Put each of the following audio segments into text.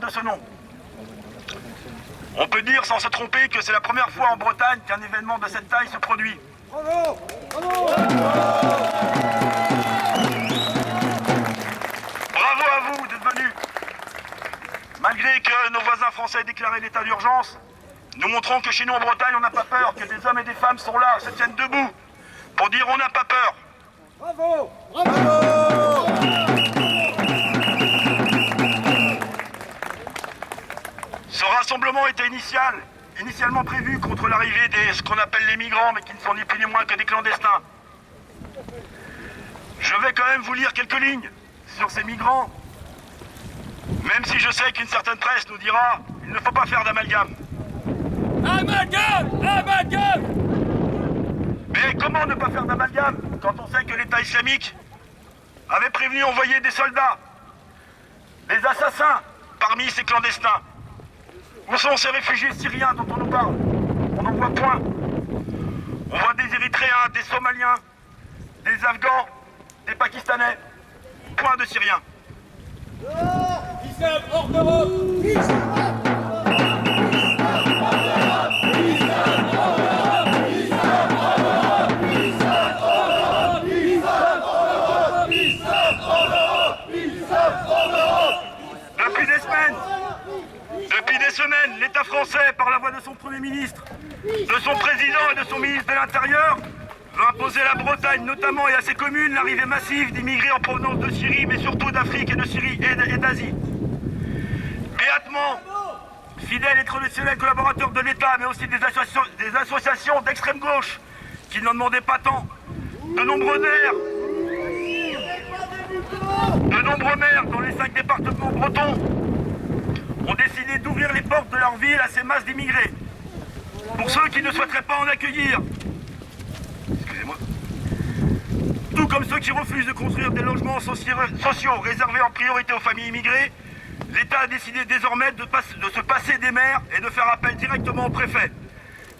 de ce nom. On peut dire sans se tromper que c'est la première fois en Bretagne qu'un événement de cette taille se produit. Bravo! Bravo! Bravo à vous d'être venus. Malgré que nos voisins français aient déclaré l'état d'urgence, nous montrons que chez nous en Bretagne, on n'a pas peur, que des hommes et des femmes sont là, se tiennent debout, pour dire on n'a pas peur. Bravo! Bravo! Ce rassemblement était initialement prévu contre l'arrivée de ce qu'on appelle les migrants, mais qui ne sont ni plus ni moins que des clandestins. Je vais quand même vous lire quelques lignes sur ces migrants, même si je sais qu'une certaine presse nous dira qu'il ne faut pas faire d'amalgame. Amalgame! Amalgame! Mais comment ne pas faire d'amalgame quand on sait que l'État islamique avait prévenu envoyer des soldats, des assassins parmi ces clandestins? Où sont ces réfugiés syriens dont on nous parle? On n'en voit point. On voit des Érythréens, des Somaliens, des Afghans, des Pakistanais. Point de Syriens. Islam hors d'Europe! Depuis des semaines, l'État français, par la voix de son Premier ministre, de son Président et de son ministre de l'Intérieur, veut imposer à la Bretagne, notamment et à ses communes, l'arrivée massive d'immigrés en provenance de Syrie, mais surtout d'Afrique et de Syrie et d'Asie. Béatement, fidèles et traditionnels collaborateurs de l'État, mais aussi des associations d'extrême gauche, qui n'en demandaient pas tant, de nombreux maires dans les 5 départements bretons ont décidé d'ouvrir les portes de leur ville à ces masses d'immigrés. Pour ceux qui ne souhaiteraient pas en accueillir, excusez-moi, tout comme ceux qui refusent de construire des logements sociaux réservés en priorité aux familles immigrées, l'État a décidé désormais de se passer des maires et de faire appel directement au préfet.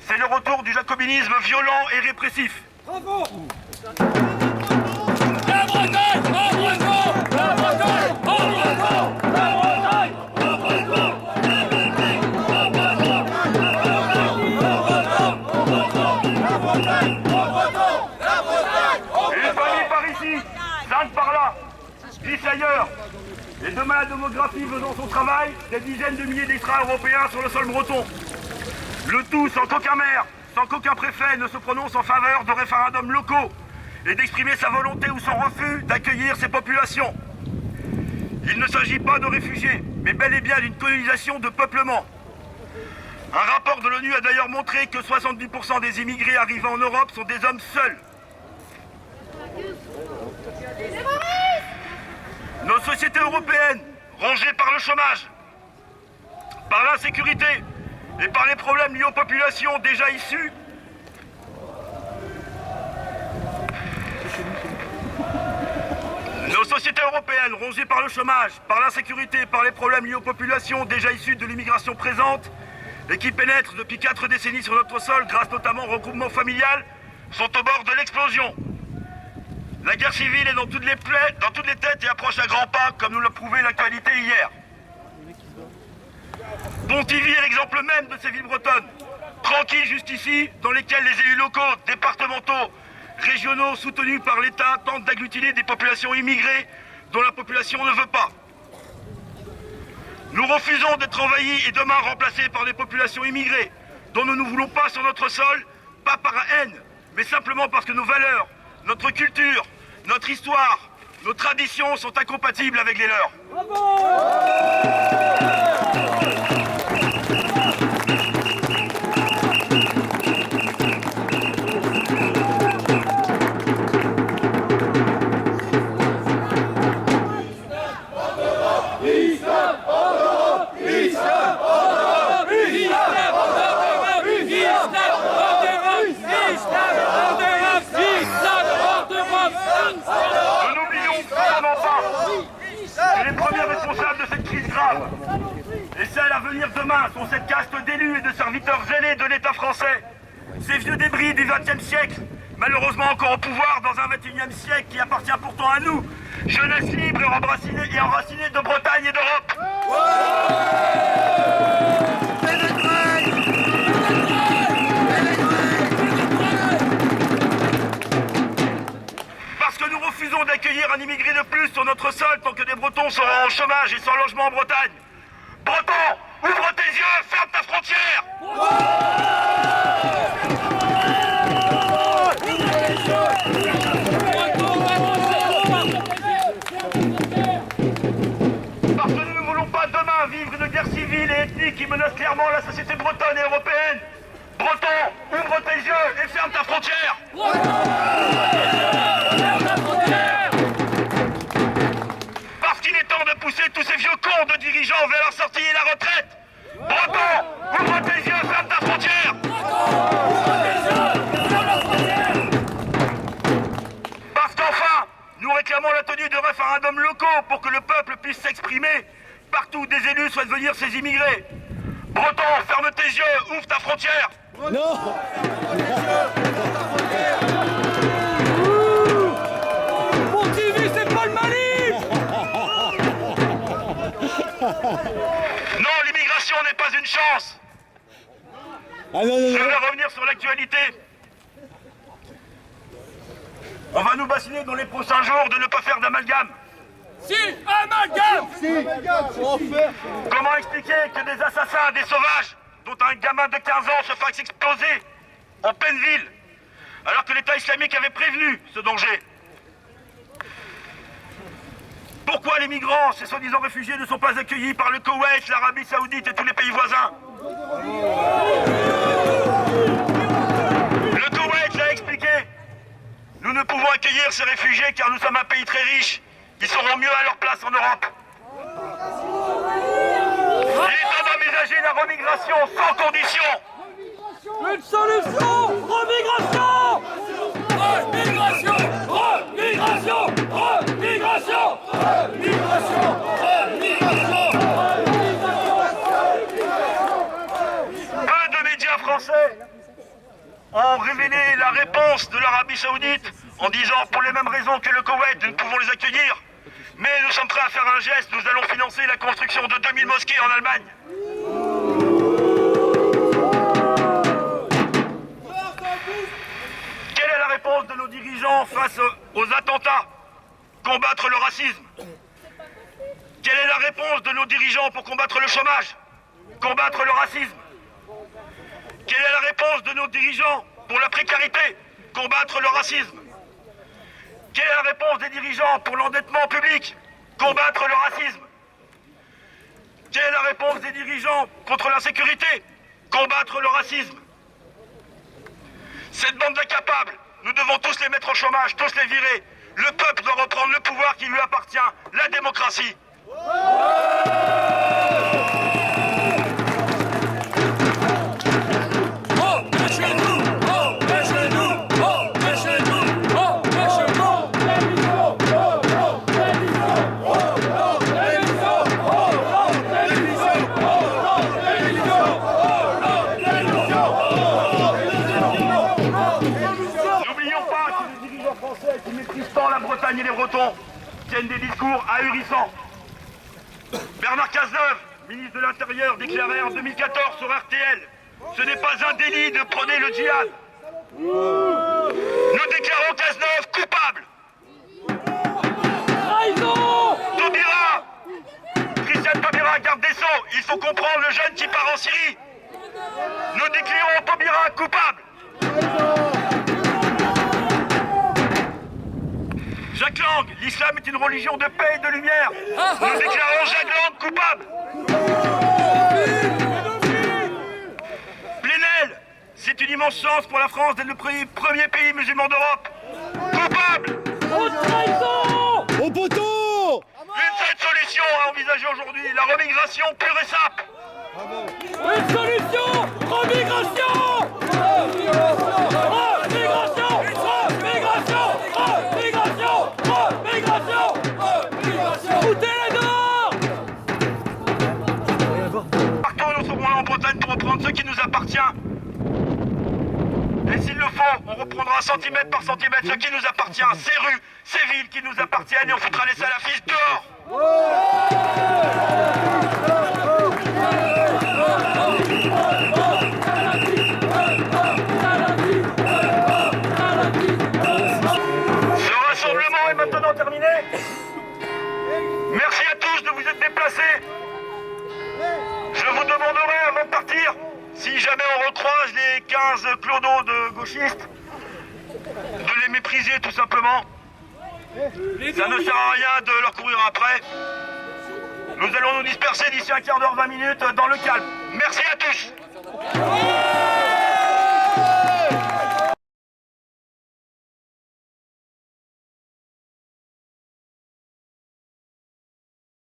C'est le retour du jacobinisme violent et répressif. Bravo! La Bretagne! En Breton! La Bretagne! En Breton! La Bretagne! Une famille par ici, 5 par là, 10 ailleurs. Et demain, la démographie faisant son travail, des dizaines de milliers d'extra-européens sur le sol breton. Le tout sans qu'aucun maire, sans qu'aucun préfet ne se prononce en faveur de référendums locaux et d'exprimer sa volonté ou son refus d'accueillir ces populations. Il ne s'agit pas de réfugiés, mais bel et bien d'une colonisation de peuplement. Un rapport de l'ONU a d'ailleurs montré que 70% des immigrés arrivant en Europe sont des hommes seuls. Nos sociétés européennes, rongées par le chômage, par l'insécurité et par les problèmes liés aux populations déjà issues, nos sociétés européennes, rongées par le chômage, par l'insécurité et par les problèmes liés aux populations déjà issues de l'immigration présente et qui pénètrent depuis 4 décennies sur notre sol grâce notamment au regroupement familial, sont au bord de l'explosion. La guerre civile est dans toutes les têtes et approche à grands pas, comme nous l'a prouvé l'actualité hier. Pontivy est l'exemple même de ces villes bretonnes, tranquilles jusqu'ici, dans lesquelles les élus locaux, départementaux, régionaux, soutenus par l'État, tentent d'agglutiner des populations immigrées dont la population ne veut pas. Nous refusons d'être envahis et demain remplacés par des populations immigrées dont nous ne voulons pas sur notre sol, pas par haine, mais simplement parce que nos valeurs, notre culture, notre histoire, nos traditions sont incompatibles avec les leurs. Ne n'oublions cependant pas que les premiers responsables de cette crise grave et celles à venir demain sont cette caste d'élus et de serviteurs zélés de l'État français, ces vieux débris du XXe siècle malheureusement encore au pouvoir dans un 21e siècle qui appartient pourtant à nous, jeunesse libre et enracinée de Bretagne et d'Europe. Parce que nous refusons d'accueillir un immigré de plus sur notre sol tant que des Bretons seront en chômage et sans logement en Bretagne. Breton, ouvre tes yeux, ferme ta frontière. Parce que nous ne voulons pas demain vivre une guerre civile et ethnique qui menace clairement la société bretonne et européenne. Breton, ouvre tes yeux et ferme ta frontière. Parce qu'il est temps de pousser tous ces vieux cons de dirigeants vers leur sortie et la retraite. Breton, ouvre tes yeux, ferme ta frontière. Parce qu'enfin, nous réclamons la tenue de référendums locaux pour que le peuple puisse s'exprimer partout où des élus souhaitent venir ces immigrés. Breton, ferme tes yeux, ouvre ta frontière. Non. Pontivy, c'est pas le Mali. Non, l'immigration n'est pas une chance. Ah non, non, Je non. vais revenir sur l'actualité. On va nous bassiner dans les prochains jours de ne pas faire d'amalgame. Si, amalgame. Comment expliquer que des assassins, des sauvages, dont un gamin de 15 ans se fasse exploser en pleine ville, alors que l'État islamique avait prévenu ce danger? Pourquoi les migrants, ces soi-disant réfugiés, ne sont pas accueillis par le Koweït, l'Arabie Saoudite et tous les pays voisins? Le Koweït l'a expliqué. Nous ne pouvons accueillir ces réfugiés car nous sommes un pays très riche. Ils seront mieux à leur place en Europe. Il est temps d'envisager la remigration sans condition. Une solution. Remigration. Remigration. Remigration. Remigration. Remigration. Remigration. Peu de médias français ont révélé la réponse de l'Arabie Saoudite en disant pour les mêmes raisons que le Koweït, nous ne pouvons les accueillir. Mais nous sommes prêts à faire un geste, nous allons financer la construction de 2000 mosquées en Allemagne. Quelle est la réponse de nos dirigeants face aux attentats? Combattre le racisme. Quelle est la réponse de nos dirigeants pour combattre le chômage? Combattre le racisme. Quelle est la réponse de nos dirigeants pour la précarité? Combattre le racisme. Quelle est la réponse des dirigeants pour l'endettement public? Combattre le racisme. Quelle est la réponse des dirigeants contre l'insécurité? Combattre le racisme. Cette bande d'incapables, nous devons tous les mettre au chômage, tous les virer. Le peuple doit reprendre le pouvoir qui lui appartient, la démocratie. Qui maîtrisent tant la Bretagne et les Bretons tiennent des discours ahurissants. Bernard Cazeneuve, ministre de l'Intérieur, déclarait en 2014 sur RTL « Ce n'est pas un délit de prôner le djihad ». Nous déclarons Cazeneuve coupable. Taubira, Christiane Taubira, garde des Sceaux, il faut comprendre le jeune qui part en Syrie. Nous déclarons Taubira coupable. Jacques Lang, l'islam est une religion de paix et de lumière. Nous déclarons Jacques Lang coupable. Plenel, c'est une immense chance pour la France d'être le premier pays musulman d'Europe. Coupable. Au poteau. Une seule solution à envisager aujourd'hui, la remigration pure et simple. Une solution. Remigration. Remigration. Remigration. Remigration. Remigration. Remigration. Remigration. Foutez-les dehors. Partout nous serons là en Bretagne pour reprendre ce qui nous appartient. Et s'il le faut, on reprendra centimètre par centimètre ce qui nous appartient, ces rues, ces villes qui nous appartiennent, et on foutra les salafistes dehors. Ce rassemblement est maintenant terminé. Merci à tous de vous être déplacés. Je vous demanderai avant de partir, si jamais on recroise les 15 clodos de gauchistes, de les mépriser tout simplement. Ça ne sert à rien de leur courir après. Nous allons nous disperser d'ici un quart d'heure, 20 minutes dans le calme. Merci à tous.